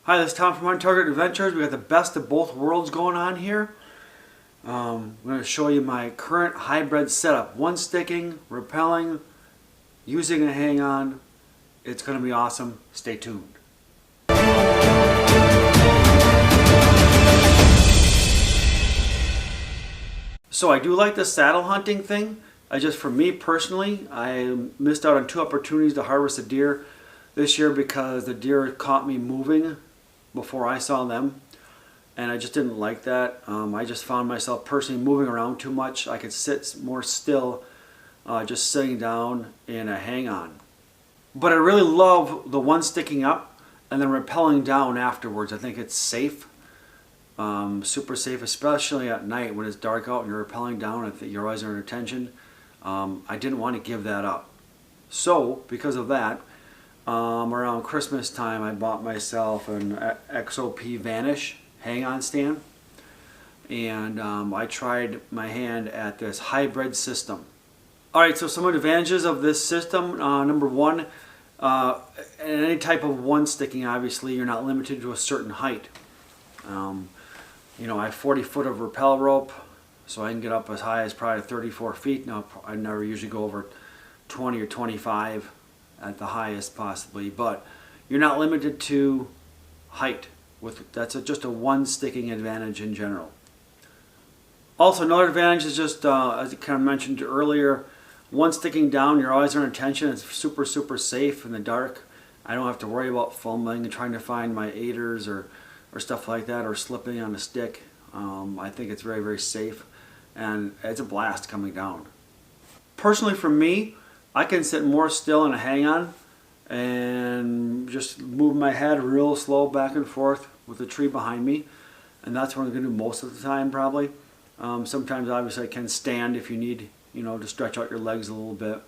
Hi, this is Tom from On Target Adventures. We got the best of both worlds going on here. I'm going to show you my current hybrid setup. One sticking, rappelling, using a hang-on. It's going to be awesome. Stay tuned. So I do like the saddle hunting thing. For me personally, I missed out on 2 opportunities to harvest a deer this year because the deer caught me moving before I saw them, and I just didn't like that. I just found myself personally moving around too much. I could sit more still, just sitting down in a hang-on. But I really love the one sticking up and then rappelling down afterwards. I think it's safe, super safe, especially at night when it's dark out and you're rappelling down and your eyes are under tension. I didn't want to give that up. So because of that, around Christmas time I bought myself an XOP Vanish hang-on stand, and I tried my hand at this hybrid system. Alright, so some advantages of this system. Number one, in any type of one sticking, obviously you're not limited to a certain height. I have 40 foot of rappel rope, so I can get up as high as probably 34 feet. Now I never usually go over 20 or 25 at the highest possibly, but you're not limited to height. That's just a one sticking advantage in general. Also, another advantage is just, as I kind of mentioned earlier, one sticking down, your eyes are in tension. It's super safe in the dark. I don't have to worry about fumbling and trying to find my aiders or stuff like that, or slipping on a stick. I think it's very safe, and it's a blast coming down. Personally, for me, I can sit more still in a hang-on and just move my head real slow back and forth with the tree behind me, and that's what I'm going to do most of the time probably. Sometimes obviously I can stand if you need, to stretch out your legs a little bit.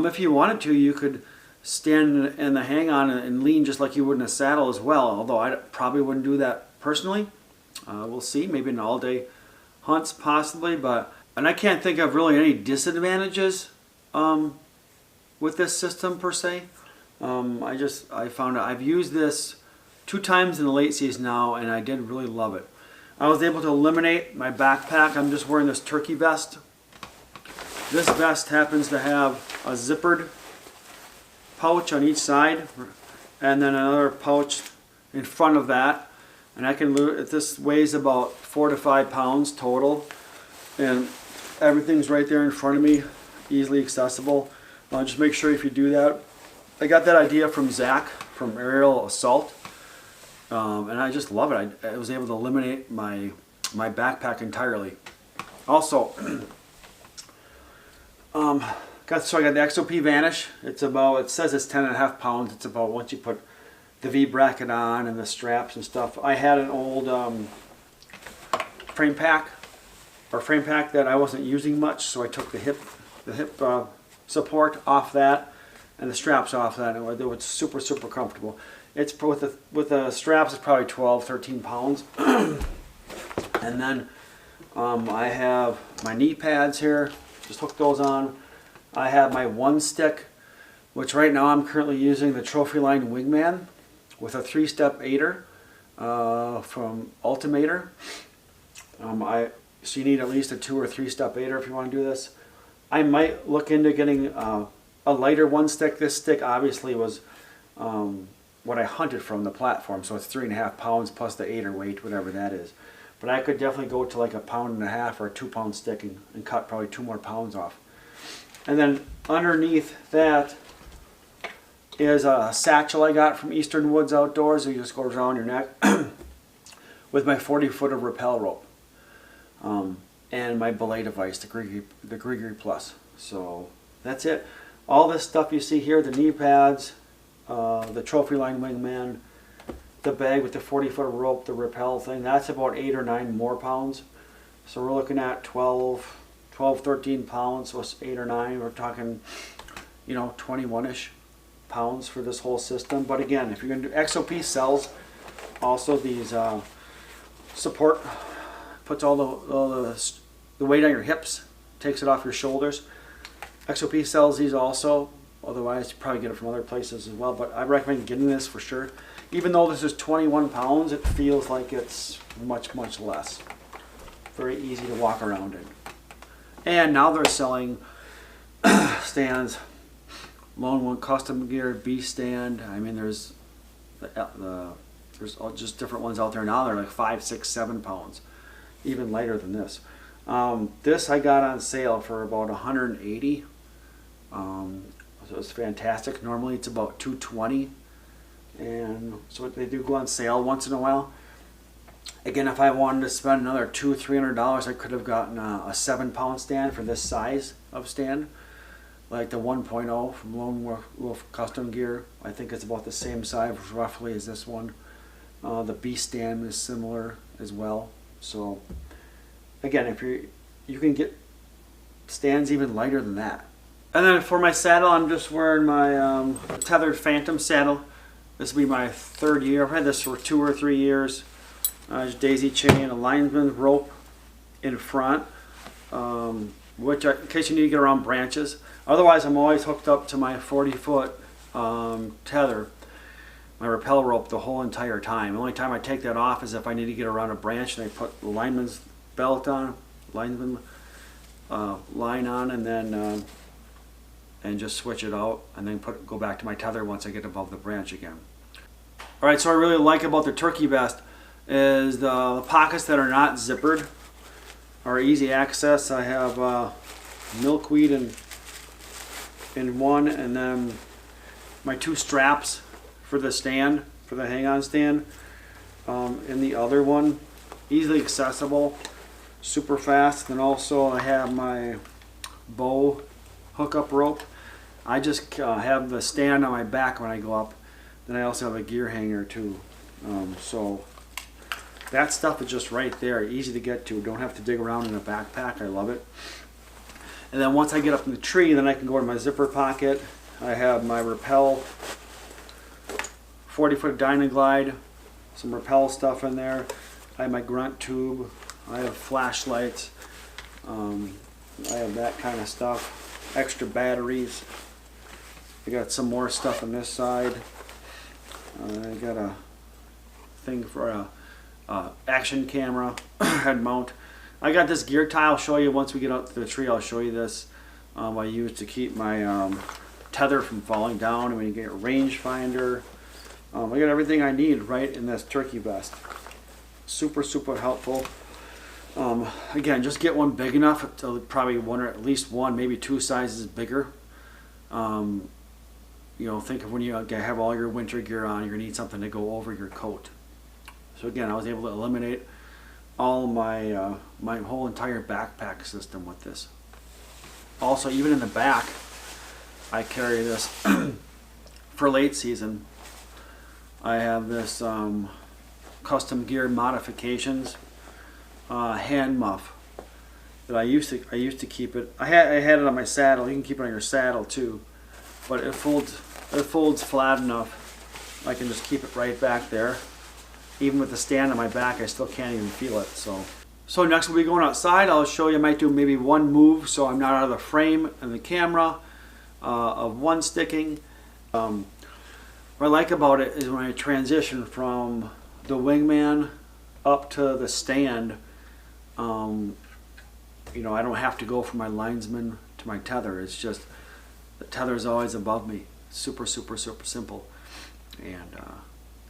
If you wanted to, you could stand in the hang-on and lean just like you would in a saddle as well, although I probably wouldn't do that personally. We'll see, maybe in all-day hunts possibly, and I can't think of really any disadvantages with this system per se. I found out I've used this 2 times in the late season now, and I did really love it. I was able to eliminate my backpack. I'm just wearing this turkey vest. This vest happens to have a zippered pouch on each side, and then another pouch in front of that. And this weighs about 4 to 5 pounds total, and everything's right there in front of me, easily accessible. Just make sure if you do that. I got that idea from Zach from Aerial Assault, and I just love it. I was able to eliminate my backpack entirely. Also, I got the XOP Vanish. It says it's 10.5 pounds. It's about, once you put the V bracket on and the straps and stuff. I had an old frame pack that I wasn't using much, so I took the hip support off that and the straps off that, and it was super comfortable. It's with the straps, it's probably 12-13 pounds. And then I have my knee pads here. Just hook those on. I have my one stick, which right now I'm currently using the Trophy Line Wingman with a 3-step aider from Ultimator. So you need at least a 2 or 3-step aider if you want to do this. I might look into getting a lighter one stick. This stick obviously was what I hunted from the platform, so it's 3.5 pounds plus the aider weight, whatever that is. But I could definitely go to like a 1.5 pound or a 2-pound stick and cut probably 2 more pounds off. And then underneath that is a satchel I got from Eastern Woods Outdoors. It just goes around your neck with my 40 foot of rappel rope. And my belay device, the Grigri Plus. So that's it. All this stuff you see here, the knee pads, the Trophy Line Wingman, the bag with the 40 foot of rope, the rappel thing, that's about 8 or 9 more pounds. So we're looking at 13 pounds plus 8 or 9. We're talking, 21-ish pounds for this whole system. But again, if you're going to do, XOP sells also these support, puts all the weight on your hips, takes it off your shoulders. XOP sells these also. Otherwise, you probably get it from other places as well. But I recommend getting this for sure. Even though this is 21 pounds, it feels like it's much, much less. Very easy to walk around in. And now they're selling stands, Lone One Custom Gear, B stand. I mean, there's just different ones out there now. They're like 5, 6, 7 pounds, even lighter than this. This I got on sale for about 180. So it's fantastic. Normally it's about 220, and so they do go on sale once in a while. Again, if I wanted to spend another $200-300, I could have gotten a 7-pound stand for this size of stand, like the 1.0 from Lone Wolf Custom Gear. I think it's about the same size roughly as this one. The B stand is similar as well. So again, if you can get stands even lighter than that. And then for my saddle, I'm just wearing my tethered Phantom saddle. This will be my 3rd year. I've had this for 2 or 3 years. Just daisy chain, a linesman rope in front, which in case you need to get around branches. Otherwise, I'm always hooked up to my 40-foot tether, my rappel rope, the whole entire time. The only time I take that off is if I need to get around a branch and I put the lineman's belt on, lineman line on, and then and just switch it out, and then go back to my tether once I get above the branch again. All right, so I really like about the turkey vest is the pockets that are not zippered are easy access. I have milkweed in one, and then my 2 straps for the stand, for the hang-on stand, in the other one. Easily accessible, super fast. And also I have my bow hookup rope. I just have the stand on my back when I go up. Then I also have a gear hanger too. So that stuff is just right there, easy to get to. Don't have to dig around in a backpack. I love it. And then once I get up in the tree, then I can go to my zipper pocket. I have my rappel 40-foot Dynaglide, some rappel stuff in there. I have my grunt tube. I have flashlights. I have that kind of stuff. Extra batteries. I got some more stuff on this side. I got a thing for a action camera head mount. I got this gear tie. I'll show you once we get up to the tree. I'll show you this. I use to keep my tether from falling down. And when you get a rangefinder, I got everything I need right in this turkey vest. Super, super helpful. Again, just get one big enough to probably one or at least one, maybe 2 sizes bigger. You know, think of when you have all your winter gear on, you're gonna need something to go over your coat. So again, I was able to eliminate all my my whole entire backpack system with this. Also, even in the back, I carry this for late season. I have this custom gear modifications hand muff that I used to keep it. I had it on my saddle. You can keep it on your saddle too, but it folds flat enough I can just keep it right back there. Even with the stand on my back, I still can't even feel it. So next we'll be going outside. I'll show you. I might do maybe one move so I'm not out of the frame and the camera of one sticking. What I like about it is when I transition from the wingman up to the stand, you know, I don't have to go from my linesman to my tether. It's just the tether is always above me. Super, super, super simple, and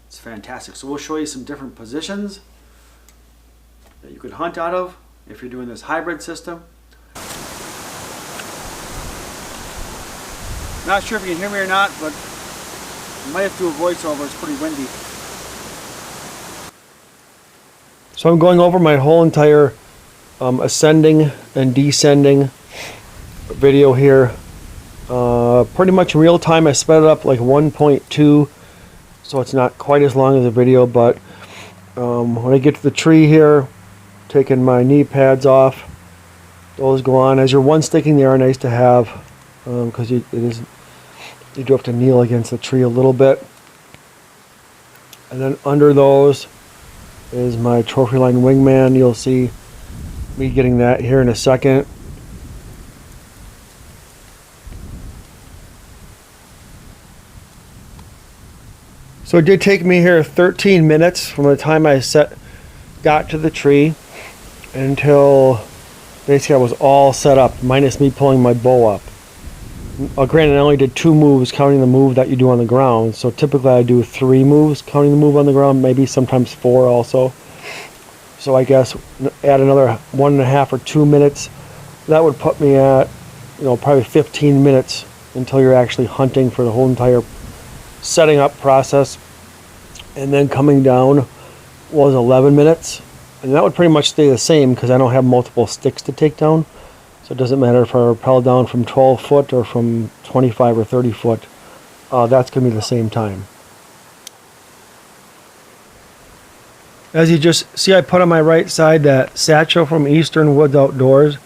it's fantastic. So we'll show you some different positions that you could hunt out of if you're doing this hybrid system. Not sure if you can hear me or not, but I might have to do a voiceover. It's pretty windy. So I'm going over my whole entire ascending and descending video here. Pretty much in real time. I sped it up like 1.2, so it's not quite as long as the video, but when I get to the tree here, taking my knee pads off, those go on. As you're one sticking, they are nice to have because you do have to kneel against the tree a little bit. And then under those is my trophy line wingman. You'll see me getting that here in a second. So it did take me here 13 minutes from the time I got to the tree until basically I was all set up, minus me pulling my bow up. Granted, I only did 2 moves, counting the move that you do on the ground. So typically I do 3 moves, counting the move on the ground, maybe sometimes 4 also. So I guess add another 1.5 or 2 minutes. That would put me at, probably 15 minutes until you're actually hunting for the whole entire setting up process. And then coming down was 11 minutes. And that would pretty much stay the same because I don't have multiple sticks to take down. So it doesn't matter if I rappel down from 12 foot or from 25 or 30 foot. That's going to be the same time. As you just see, I put on my right side that satchel from Eastern Woods Outdoors.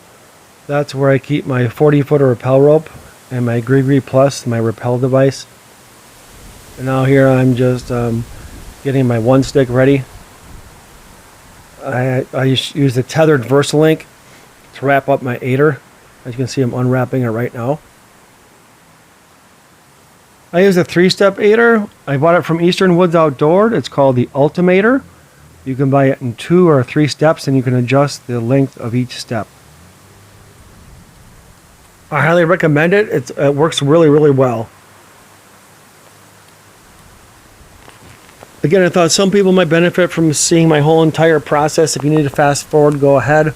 That's where I keep my 40-footer rappel rope and my Gree Plus, my rappel device. And now here I'm just getting my 1 stick ready. I use the tethered VersaLink to wrap up my 8er. As you can see, I'm unwrapping it right now. I use a 3-step 8er. I bought it from Eastern Woods Outdoors. It's called the Ultimator. You can buy it in 2 or 3 steps, and you can adjust the length of each step. I highly recommend it. It works really, really well. Again, I thought some people might benefit from seeing my whole entire process. If you need to fast forward, go ahead.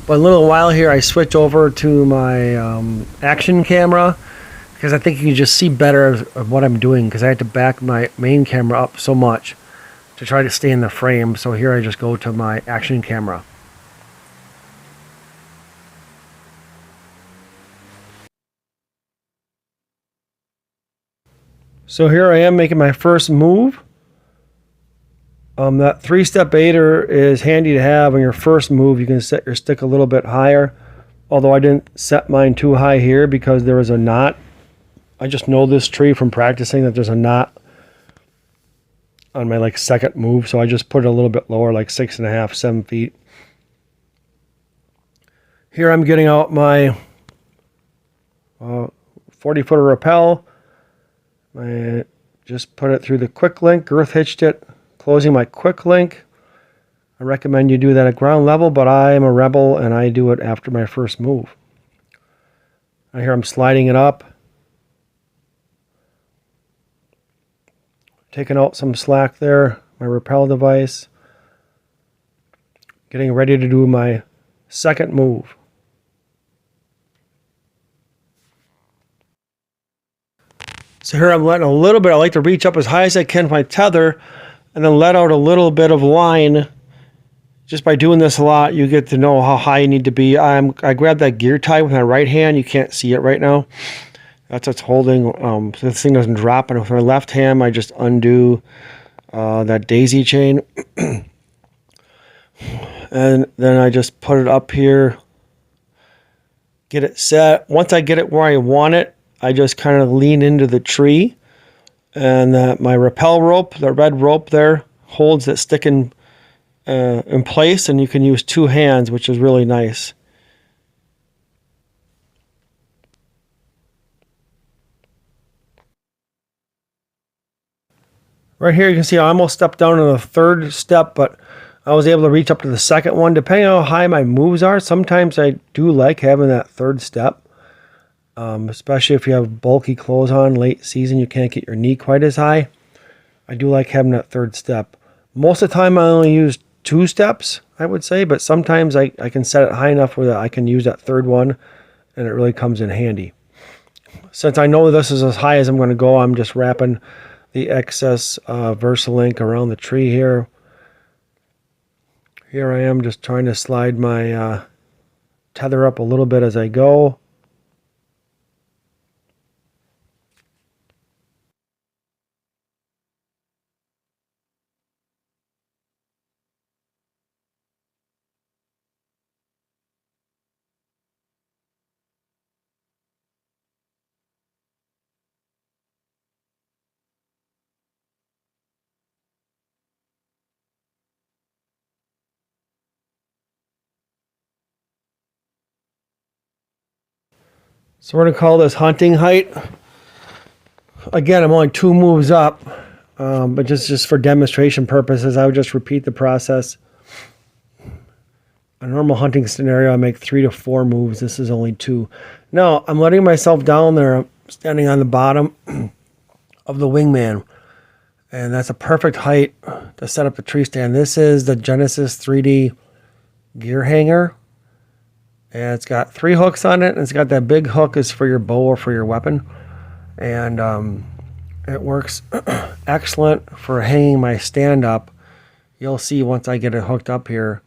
But in a little while here, I switch over to my action camera because I think you can just see better of what I'm doing because I had to back my main camera up so much to try to stay in the frame. So here I just go to my action camera. So here I am making my first move. That 3-step 8er is handy to have on your first move. You can set your stick a little bit higher. Although I didn't set mine too high here because there was a knot. I just know this tree from practicing that there's a knot on my second move. So I just put it a little bit lower, like 6.5, 7 feet. Here I'm getting out my 40-footer rappel. I just put it through the quick link, girth hitched it, closing my quick link. I recommend you do that at ground level, but I am a rebel and I do it after my first move. I hear I'm sliding it up, taking out some slack there, my rappel device, getting ready to do my second move. So here I'm letting a little bit, I like to reach up as high as I can with my tether and then let out a little bit of line. Just by doing this a lot, you get to know how high you need to be. I grab that gear tie with my right hand. You can't see it right now. That's what's holding, so this thing doesn't drop. And with my left hand, I just undo that daisy chain. And then I just put it up here, get it set. Once I get it where I want it, I just kind of lean into the tree, and my rappel rope, the red rope there, holds that stick in place, and you can use 2 hands, which is really nice. Right here you can see I almost stepped down to the 3rd step, but I was able to reach up to the 2nd one. Depending on how high my moves are, sometimes I do like having that 3rd step. Especially if you have bulky clothes on late season, you can't get your knee quite as high. I do like having that 3rd step. Most of the time I only use 2 steps, I would say, but sometimes I can set it high enough where I can use that 3rd one, and it really comes in handy. Since I know this is as high as I'm going to go, I'm just wrapping the excess VersaLink around the tree here. Here I am just trying to slide my tether up a little bit as I go. So we're going to call this hunting height. Again, I'm only 2 moves up. But just for demonstration purposes, I would just repeat the process. A normal hunting scenario, I make 3 to 4 moves. This is only 2. Now, I'm letting myself down there, standing on the bottom of the wingman. And that's a perfect height to set up the tree stand. This is the Genesis 3D gear hanger. And it's got 3 hooks on it. And it's got that big hook is for your bow or for your weapon. And it works excellent for hanging my stand up. You'll see once I get it hooked up here,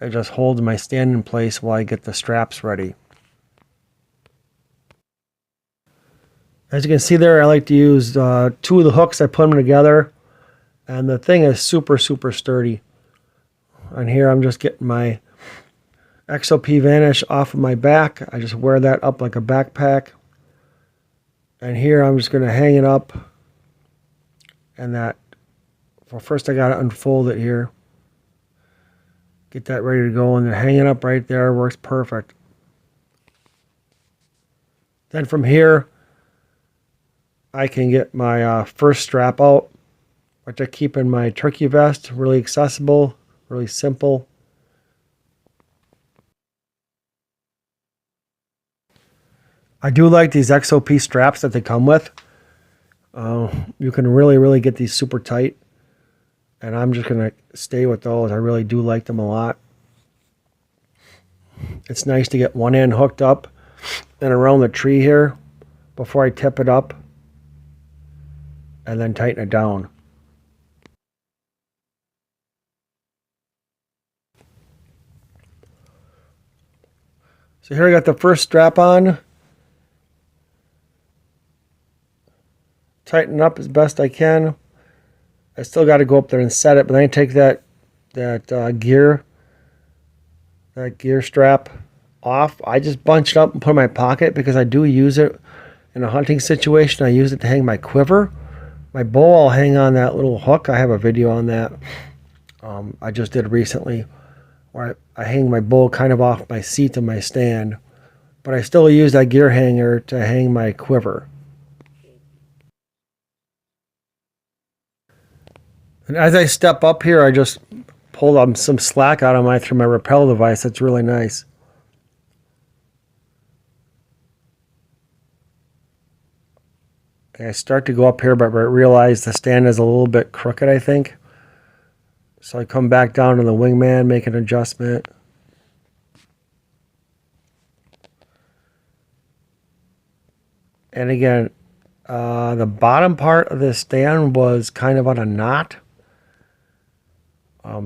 it just holds my stand in place while I get the straps ready. As you can see there, I like to use 2 of the hooks. I put them together, and the thing is super, super sturdy. And here I'm just getting my XOP Vanish off of my back. I just wear that up like a backpack. And here I'm just going to hang it up. And that, well, first I got to unfold it here. Get that ready to go, and then hang it up right there. Works perfect. Then from here, I can get my first strap out, which I keep in my turkey vest. Really accessible, really simple. I do like these XOP straps that they come with. You can really get these super tight. And I'm just going to stay with those. I really do like them a lot. It's nice to get one end hooked up and around the tree here before I tip it up. And then tighten it down. So here I got the first strap on. Tighten up as best I can. I still got to go up there and set it, but then I take that gear strap off. I just bunch it up and put it in my pocket because I do use it in a hunting situation. I use it to hang my quiver. My bow, I'll hang on that little hook. I have a video on that. I just did recently where I hang my bow kind of off my seat of my stand, but I still use that gear hanger to hang my quiver. And as I step up here, I just pull some slack out of through my rappel device. That's really nice. And I start to go up here, but I realize the stand is a little bit crooked, I think. So I come back down to the wingman, make an adjustment. And again, the bottom part of this stand was kind of on a knot.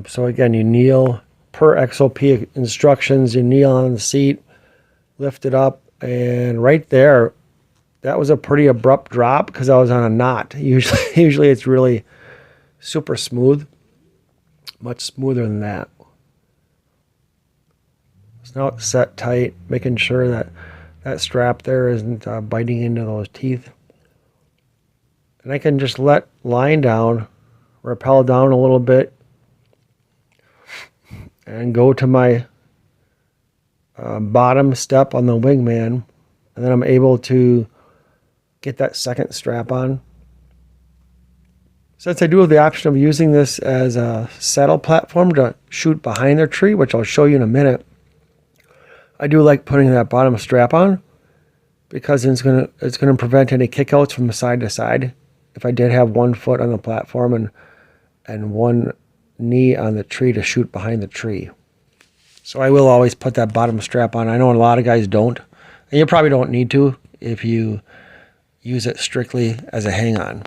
So again, you kneel per XOP instructions, you kneel on the seat, lift it up, and right there, that was a pretty abrupt drop because I was on a knot. Usually it's really super smooth, much smoother than that. So now it's set tight, making sure that that strap there isn't biting into those teeth. And I can just let line down, rappel down a little bit, and go to my bottom step on the wingman, and then I'm able to get that second strap on. Since I do have the option of using this as a saddle platform to shoot behind the tree, which I'll show you in a minute, I do like putting that bottom strap on because it's gonna prevent any kickouts from side to side. If I did have one foot on the platform and one knee on the tree to shoot behind the tree. So I will always put that bottom strap on. I know a lot of guys don't. And you probably don't need to if you use it strictly as a hang-on.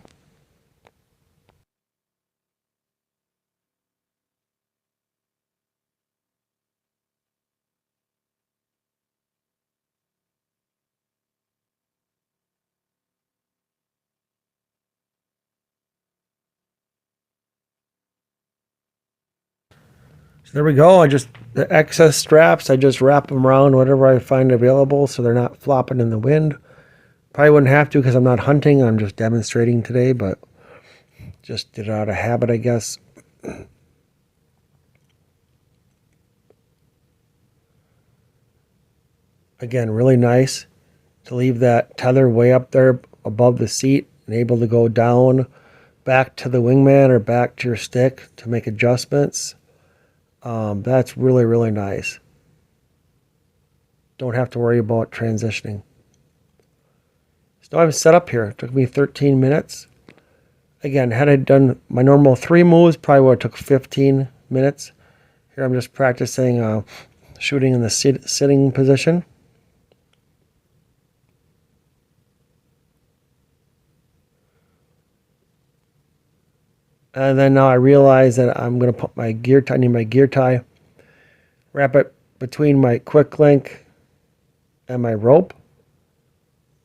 So there we go. The excess straps, I just wrap them around whatever I find available so they're not flopping in the wind. Probably wouldn't have to because I'm not hunting. I'm just demonstrating today, but just did it out of habit, I guess. Again, really nice to leave that tether way up there above the seat and able to go down back to the wingman or back to your stick to make adjustments. That's really, really nice. Don't have to worry about transitioning. So I'm set up here. It took me 13 minutes. Again, had I done my normal 3 moves, probably would have took 15 minutes. Here I'm just practicing shooting in the sitting position. And then now I realize that I'm going to put my gear tie, I need my gear tie, wrap it between my quick link and my rope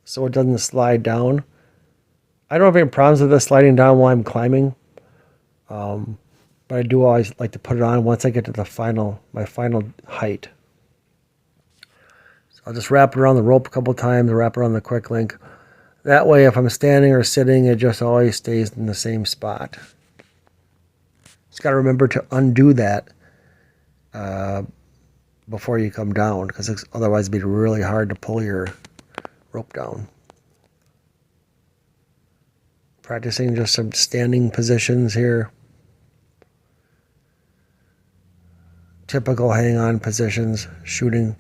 so it doesn't slide down. I don't have any problems with this sliding down while I'm climbing, but I do always like to put it on once I get to my final height. So I'll just wrap it around the rope a couple times, wrap it around the quick link. That way, if I'm standing or sitting, it just always stays in the same spot. Just got to remember to undo that before you come down, because otherwise it'd be really hard to pull your rope down. Practicing just some standing positions here. Typical hang-on positions, shooting.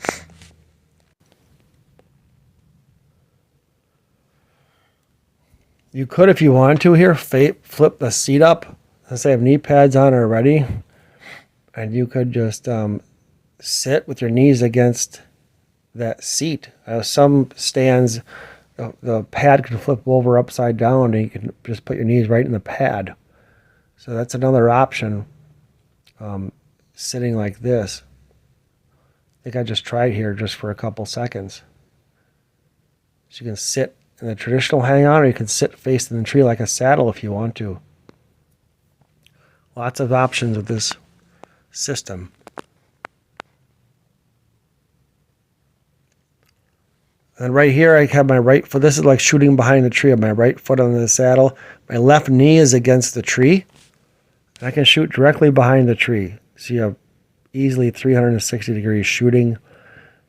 You could, if you wanted to here, flip the seat up. Let's say I have knee pads on already. And you could just sit with your knees against that seat. Some stands, the pad can flip over upside down and you can just put your knees right in the pad. So that's another option, sitting like this. I think I just tried here just for a couple seconds. So you can sit in the traditional hang-on, or you can sit facing the tree like a saddle if you want to. Lots of options with this system. And right here I have my right foot. This is like shooting behind the tree. I have my right foot on the saddle. My left knee is against the tree. And I can shoot directly behind the tree. So you have easily 360 degrees shooting.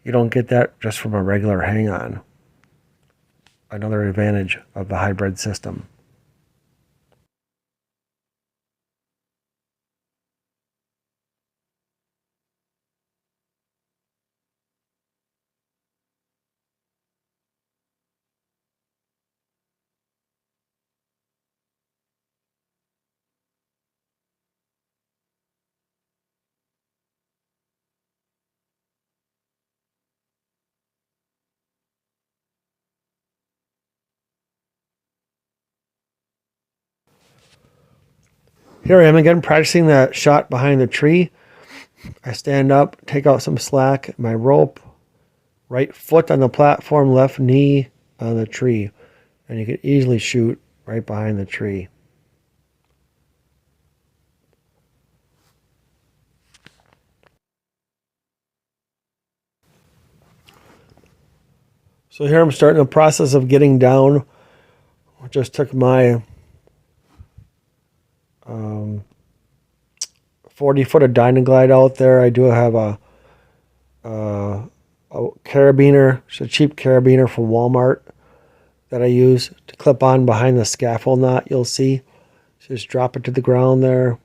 You don't get that just from a regular hang-on. Another advantage of the hybrid system. Here I am again practicing that shot behind the tree. I stand up, take out some slack, my rope, right foot on the platform, left knee on the tree. And you can easily shoot right behind the tree. So here I'm starting the process of getting down. I just took my 40 foot of Dynaglide out there. I do have a carabiner, it's a cheap carabiner from Walmart that I use to clip on behind the scaffold knot. You'll see. Just drop it to the ground there.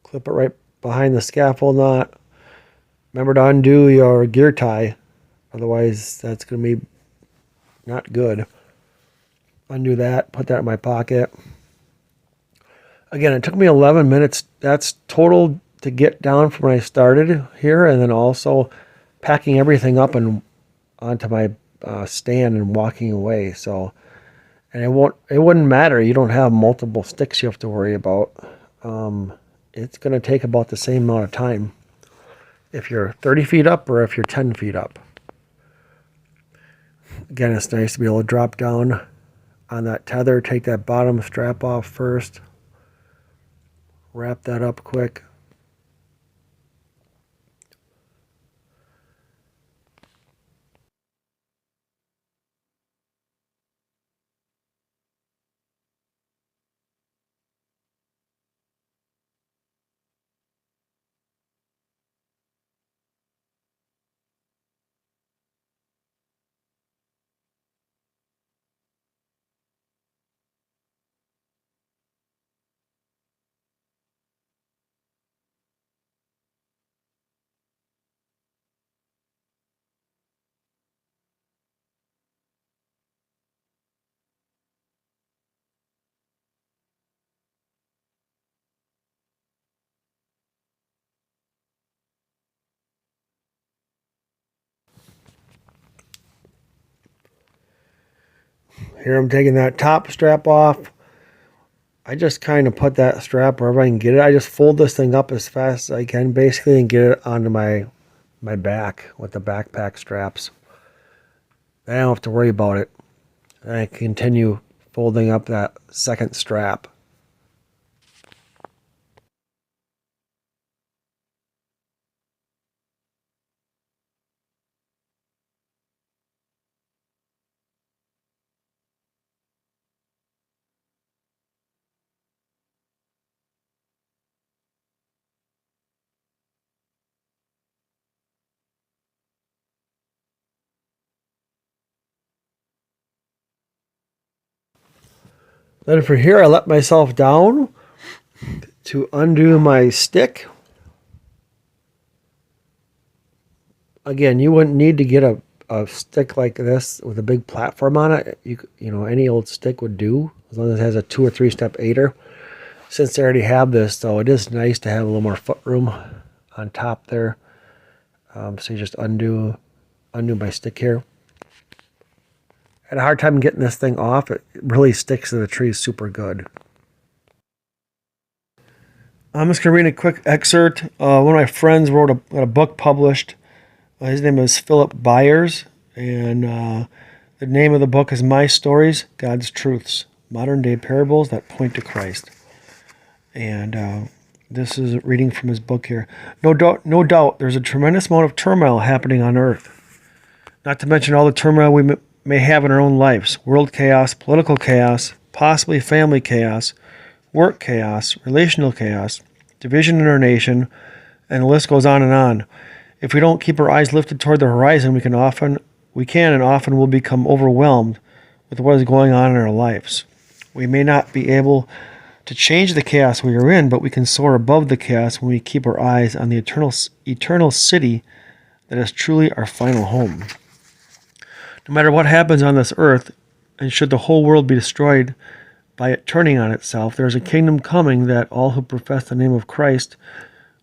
Clip it right behind the scaffold knot. Remember to undo your gear tie, otherwise that's going to be not good. Undo that, put that in my pocket. Again, it took me 11 minutes. That's total to get down from when I started here, and then also packing everything up and onto my stand and walking away. So, and it wouldn't matter. You don't have multiple sticks you have to worry about. It's going to take about the same amount of time if you're 30 feet up or if you're 10 feet up. Again, it's nice to be able to drop down on that tether, take that bottom strap off first, wrap that up quick. Here I'm taking that top strap off. I just kind of put that strap wherever I can get it. I just fold this thing up as fast as I can basically and get it onto my back with the backpack straps. Then I don't have to worry about it. And I continue folding up that second strap. Then from here I let myself down to undo my stick. Again, you wouldn't need to get a stick like this with a big platform on it. You know, any old stick would do as long as it has a 2 or 3 step aider. Since I already have this, though, it is nice to have a little more foot room on top there. So you just undo my stick here. I had a hard time getting this thing off. It really sticks to the tree super good. I'm just going to read a quick excerpt. One of my friends got a book published. His name is Philip Byers, and the name of the book is My Stories, God's Truths, Modern Day Parables That Point to Christ. And this is reading from his book here. No doubt, there's a tremendous amount of turmoil happening on earth. Not to mention all the turmoil we may have in our own lives. World chaos, political chaos, possibly family chaos, work chaos, relational chaos, division in our nation, and the list goes on and on. If we don't keep our eyes lifted toward the horizon, we can and often will become overwhelmed with what is going on in our lives. We may not be able to change the chaos we are in, but we can soar above the chaos when we keep our eyes on the eternal city that is truly our final home. No matter what happens on this earth, and should the whole world be destroyed by it turning on itself, there is a kingdom coming that all who profess the name of Christ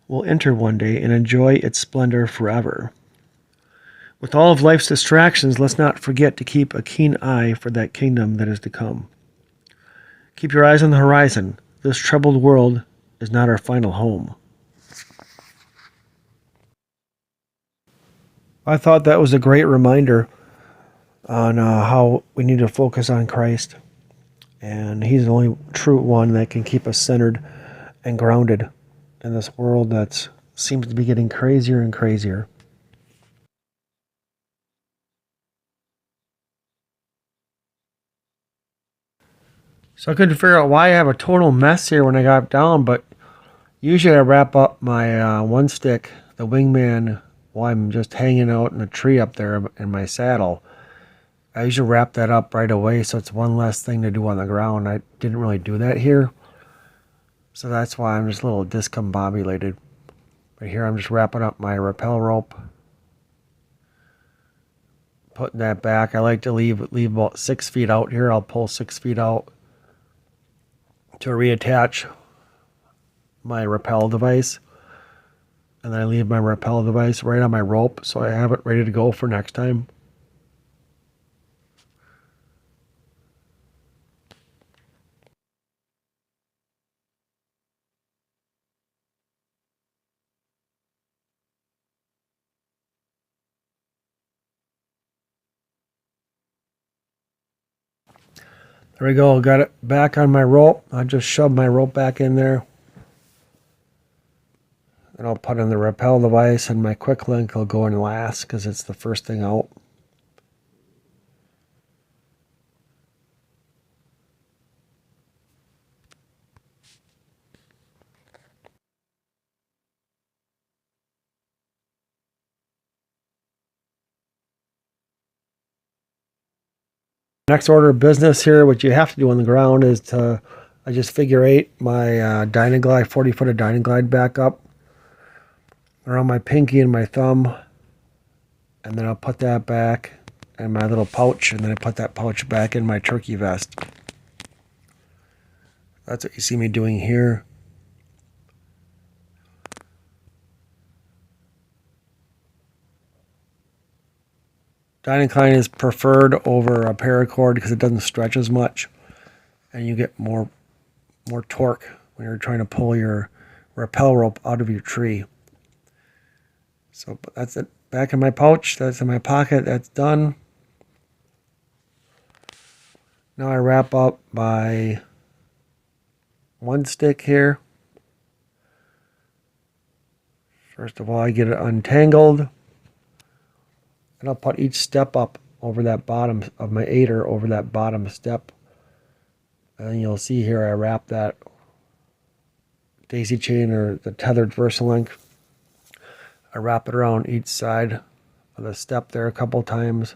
will enter one day and enjoy its splendor forever. With all of life's distractions, let's not forget to keep a keen eye for that kingdom that is to come. Keep your eyes on the horizon. This troubled world is not our final home. I thought that was a great reminder on how we need to focus on Christ. And He's the only true one that can keep us centered and grounded in this world that seems to be getting crazier and crazier. So I couldn't figure out why I have a total mess here when I got down, but usually I wrap up my one stick, the wingman, while I'm just hanging out in a tree up there in my saddle. I usually wrap that up right away, so it's one less thing to do on the ground. I didn't really do that here, so that's why I'm just a little discombobulated. But here I'm just wrapping up my rappel rope, putting that back. I like to leave about 6 feet out here. I'll pull 6 feet out to reattach my rappel device, and then I leave my rappel device right on my rope so I have it ready to go for next time. There we go, got it back on my rope. I just shove my rope back in there. And I'll put in the rappel device, and my quick link will go in last because it's the first thing out. Next order of business here, what you have to do on the ground is I just figure eight my Dynaglide, 40-foot of Dynaglide back up around my pinky and my thumb, and then I'll put that back in my little pouch, and then I put that pouch back in my turkey vest. That's what you see me doing here. Dynacline is preferred over a paracord because it doesn't stretch as much, and you get more torque when you're trying to pull your rappel rope out of your tree. So that's it. Back in my pouch. That's in my pocket. That's done. Now I wrap up my one stick here. First of all, I get it untangled. And I'll put each step up over that bottom of my aider, over that bottom step. And you'll see here I wrap that daisy chain or the tethered VersaLink. I wrap it around each side of the step there a couple times.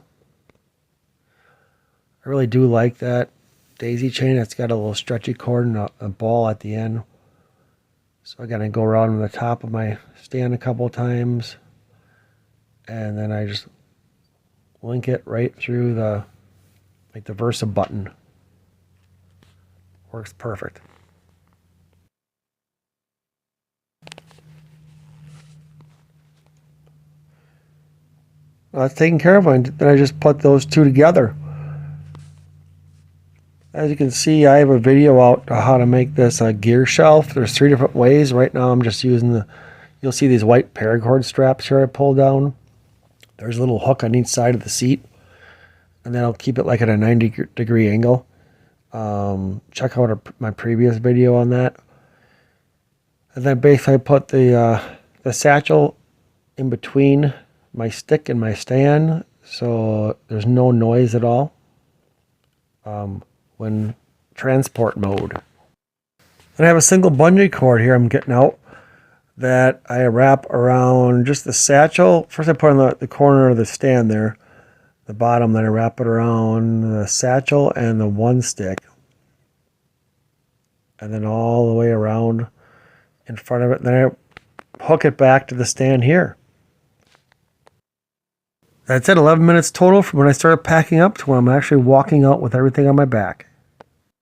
I really do like that daisy chain. It's got a little stretchy cord and a ball at the end. So I gotta go around the top of my stand a couple times. And then I just link it right through the Versa button. Works perfect. Well, that's taken care of, and then I just put those two together. As you can see, I have a video out on how to make this a gear shelf. There's 3 different ways. Right now I'm just using you'll see these white paracord straps here I pull down. There's a little hook on each side of the seat, and then I'll keep it like at a 90-degree angle. Check out my previous video on that. And then basically I put the satchel in between my stick and my stand, so there's no noise at all when transport mode. And I have a single bungee cord here I'm getting out that I wrap around just the satchel. First I put on the corner of the stand there, the bottom, then I wrap it around the satchel and the one stick. And then all the way around in front of it. And then I hook it back to the stand here. That's it, 11 minutes total from when I started packing up to when I'm actually walking out with everything on my back.